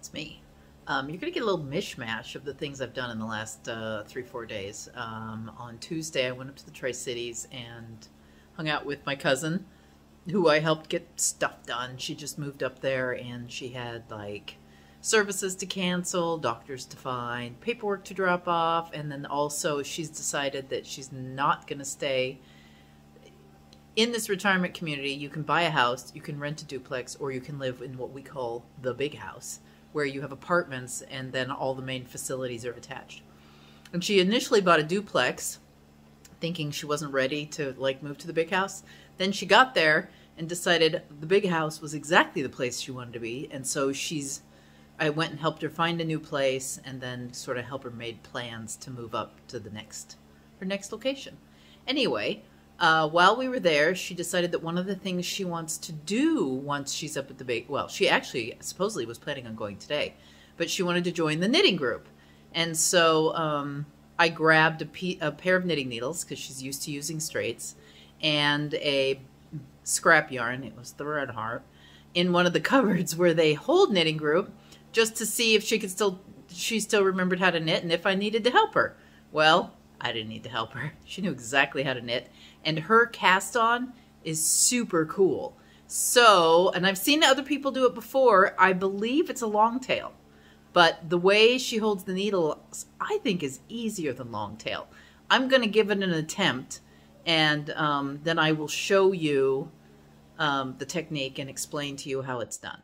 It's me. You're going to get a little mishmash of the things I've done in the last 3-4 days. On Tuesday, I went up to the Tri-Cities and hung out with my cousin, who I helped get stuff done. She just moved up there, and she had, like, services to cancel, doctors to find, paperwork to drop off, and then also she's decided that she's not going to stay in this retirement community. You can buy a house, you can rent a duplex, or you can live in what we call the big house, where you have apartments and then all the main facilities are attached. And she initially bought a duplex thinking she wasn't ready to like move to the big house. Then she got there and decided the big house was exactly the place she wanted to be. And so I went and helped her find a new place and then sort of help her made plans to move up to her next location. Anyway, while we were there, she decided that one of the things she wants to do once she's up at the big, well, she actually supposedly was planning on going today, but she wanted to join the knitting group. And so I grabbed a pair of knitting needles because she's used to using straights and a scrap yarn. It was the Red Heart in one of the cupboards where they hold knitting group, just to see if she still remembered how to knit and if I needed to help her. Well, I didn't need to help her. She knew exactly how to knit. And her cast on is super cool. So, and I've seen other people do it before. I believe it's a long tail. But the way she holds the needle, I think is easier than long tail. I'm going to give it an attempt. And then I will show you the technique and explain to you how it's done.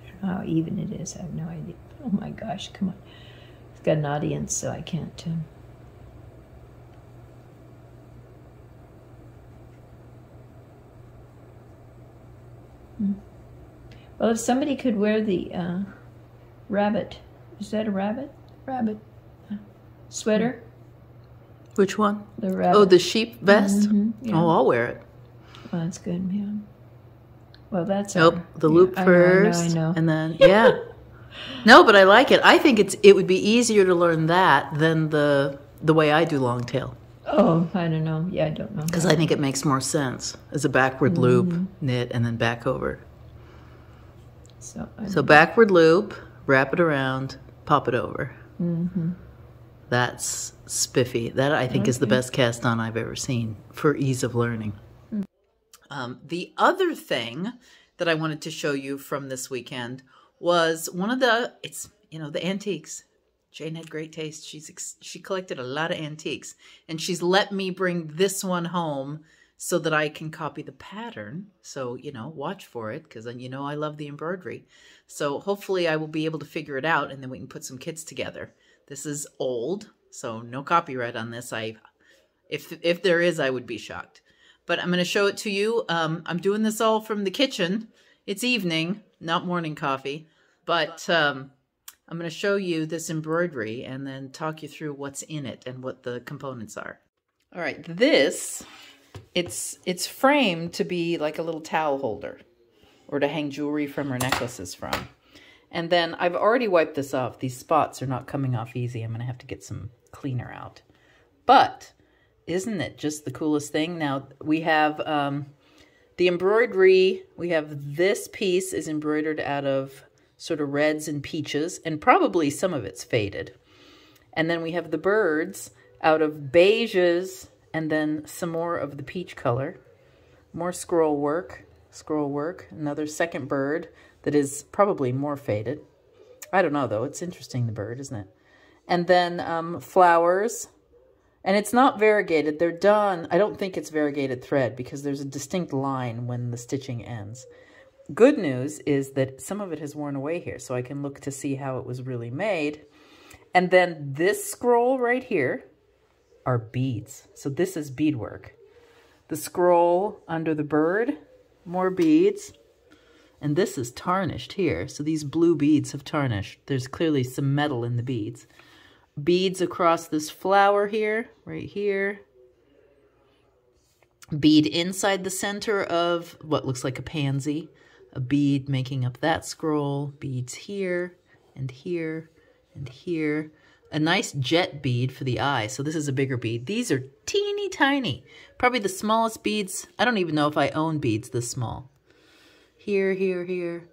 I don't know how even it is. I have no idea. Oh my gosh, come on. It's got an audience, so I can't. Well, if somebody could wear the rabbit, is that a rabbit? Rabbit sweater? Which one? The rabbit. Oh, the sheep vest? Yeah. Oh, I'll wear it. Well, that's good, yeah. Well, that's the loop first. I know. And then, yeah. No, but I like it. I think it would be easier to learn that than the way I do long tail. Oh, I don't know. Yeah, I don't know. Because I think it makes more sense as a backward loop, knit, and then back over. So backward loop, wrap it around, pop it over. That's spiffy. That I think is the best cast on I've ever seen for ease of learning. The other thing that I wanted to show you from this weekend was one of the antiques. Jane had great taste. She collected a lot of antiques, and she's let me bring this one home so that I can copy the pattern. So, watch for it, because I love the embroidery. So hopefully I will be able to figure it out, and then we can put some kits together. This is old, so no copyright on this. If there is, I would be shocked. But I'm going to show it to you. I'm doing this all from the kitchen. It's evening, not morning coffee. But I'm going to show you this embroidery and then talk you through what's in it and what the components are. All right, it's framed to be like a little towel holder or to hang jewelry from or necklaces from. And then I've already wiped this off. These spots are not coming off easy. I'm going to have to get some cleaner out. But isn't it just the coolest thing? Now we have the embroidery. We have this piece is embroidered out of sort of reds and peaches, and probably some of it's faded. And then we have the birds out of beiges, and then some more of the peach color. More scroll work, another second bird that is probably more faded. I don't know though, it's interesting, the bird, isn't it? And then flowers, and it's not variegated. They're done, I don't think it's variegated thread because there's a distinct line when the stitching ends. Good news is that some of it has worn away here, so I can look to see how it was really made. And then this scroll right here are beads. So this is beadwork. The scroll under the bird, more beads. And this is tarnished here. So these blue beads have tarnished. There's clearly some metal in the beads. Beads across this flower here, right here. Bead inside the center of what looks like a pansy. A bead making up that scroll, beads here and here and here. A nice jet bead for the eye. So this is a bigger bead. These are teeny tiny. Probably the smallest beads. I don't even know if I own beads this small. here, here, here.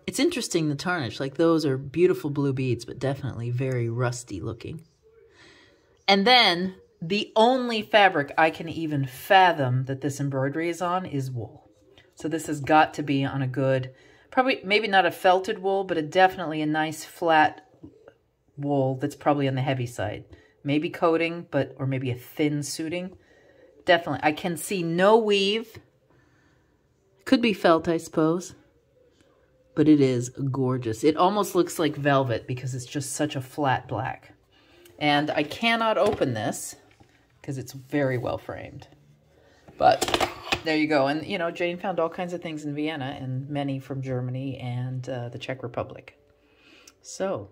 It's interesting, the tarnish. Like, those are beautiful blue beads, but definitely very rusty looking. And then the only fabric I can even fathom that this embroidery is on is wool. So this has got to be on a good, probably maybe not a felted wool, but definitely a nice flat wool that's probably on the heavy side. Maybe coating, or maybe a thin suiting. Definitely. I can see no weave. Could be felt, I suppose. But it is gorgeous. It almost looks like velvet because it's just such a flat black. And I cannot open this because it's very well framed. But there you go. And, you know, Jane found all kinds of things in Vienna and many from Germany and the Czech Republic. So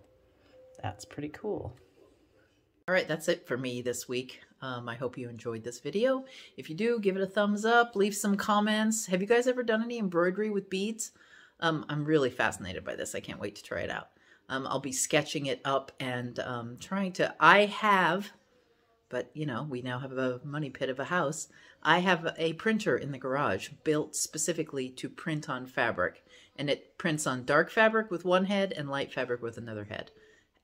that's pretty cool. All right, that's it for me this week. I hope you enjoyed this video. If you do, give it a thumbs up, leave some comments. Have you guys ever done any embroidery with beads? I'm really fascinated by this. I can't wait to try it out. I'll be sketching it up and trying to, but you know, we now have a money pit of a house. I have a printer in the garage built specifically to print on fabric, and it prints on dark fabric with one head and light fabric with another head.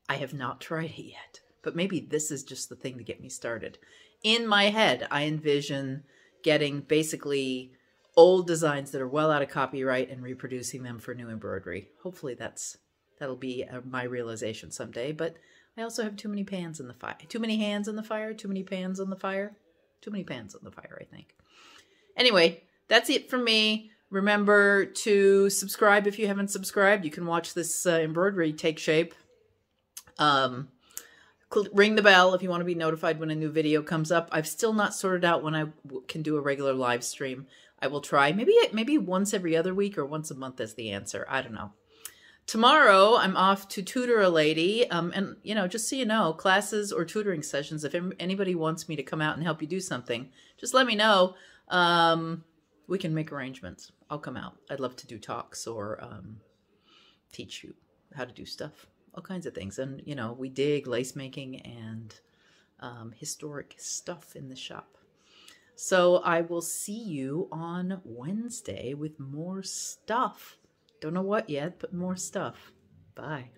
I have not tried it yet, but maybe this is just the thing to get me started. In my head, I envision getting basically old designs that are well out of copyright and reproducing them for new embroidery. Hopefully that'll be my realization someday, but I also have too many pans in the fire. Too many hands in the fire, too many pans on the fire. Too many pans on the fire, I think. Anyway, that's it from me. Remember to subscribe if you haven't subscribed. You can watch this embroidery take shape. Ring the bell if you want to be notified when a new video comes up. I've still not sorted out when I can do a regular live stream. I will try. Maybe once every other week or once a month is the answer. I don't know. Tomorrow, I'm off to tutor a lady. And, you know, just so you know, classes or tutoring sessions, if anybody wants me to come out and help you do something, just let me know. We can make arrangements. I'll come out. I'd love to do talks or teach you how to do stuff. All kinds of things. And, you know, we dig lace making and historic stuff in the shop. So I will see you on Wednesday with more stuff. Don't know what yet, but more stuff. Bye.